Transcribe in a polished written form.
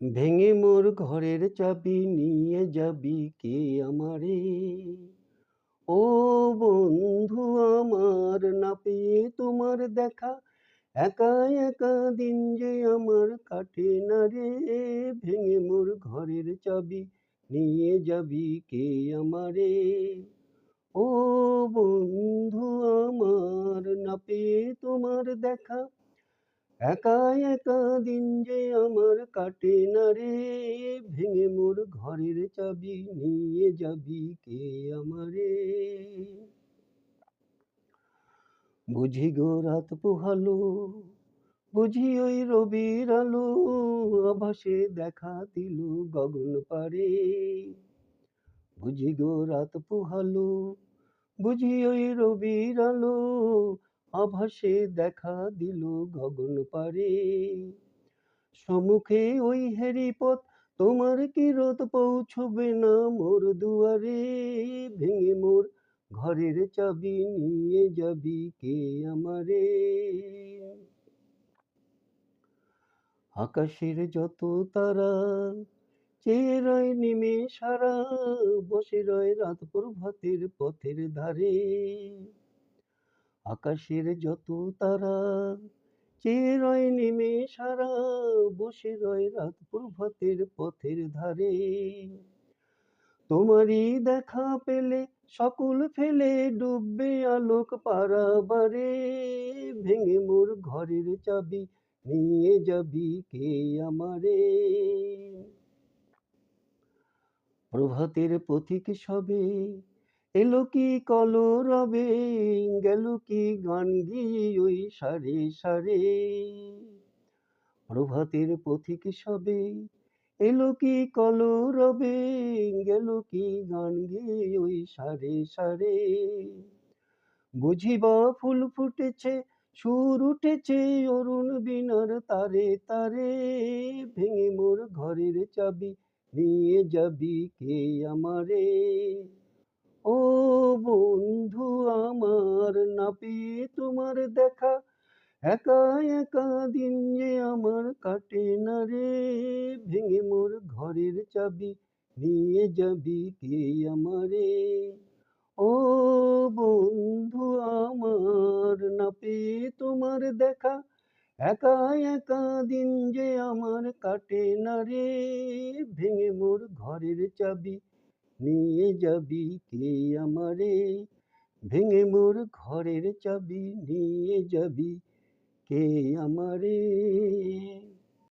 ভেঙে মোর ঘরের চাবি নিয়ে যাবি কে আমারে? ও বন্ধু আমার, না পেয়ে তোমার দেখা, একা একা দিন যে আমার কাটে না রে। ভেঙে মোর ঘরের চাবি নিয়ে যাবি কে আমারে? ও বন্ধু আমার, না পেয়ে তোমার দেখা, একা একা দিন যে আমার কাটে না রে। ভেঙে মোর ঘরের চাবি নিয়ে যাবি কে আমারে? বুঝি গো রাত পোহালো, বুঝি ওই রবির আলো, আভাসে দেখা দিল গগন পারে। বুঝি গো রাত পোহালো, বুঝি ওই রবির আলো, আভাসে দেখা দিল গগন পারে। সম্মুখে ওই হেরিপথ, তোমার কি রোদ পৌঁছবে না মোর দুয়ারে? ভেঙে মোর ঘরের চাবি নিয়ে যাবি কে আমারে? আকাশের যত তারা চেয়ে রয় নিমেষারা, বসে রয় রাত প্রভাতের পথের ধারে। আকাশের যত তারা চেয়ে রয় নিমেষারা, বসে রয় রাত প্রভাতের পথের ধারে। তোমারই দেখা পেলে সকল ফেলে ডুববে আলোক পারাবারে। ভেঙে মোর ঘরের চাবি নিয়ে যাবি কে আমারে? প্রভাতের পথিক সবে এলো কি কলরবে, গেল কি গান গিয়ে ওই সারে সারে। প্রভাতের পথিক সবে এলো কি কলরবে, গেল কি গান গেয়ে ওই সারে সারে। বুঝিবা ফুল ফুটেছে, সুর উঠেছে অরুণ বীণার তারে তারে। ভেঙে মোর ঘরের চাবি নিয়ে যাবি কে আমারে? ও বন্ধু আমার, না পেয়ে তোমার দেখা, একা একা দিন যে আমার কাটে না রে। ভেঙে মোর ঘরের চাবি নিয়ে যাবি কে আমারে? ও বন্ধু আমার, না পেয়ে তোমার দেখা, একা একা দিন যে আমার কাটে না রে। ভেঙে মোর ঘরের চাবি নিয়ে যাবি কে আমারে? ভেঙে মোর ঘরের চাবি নিয়ে যাবি কে আমারে?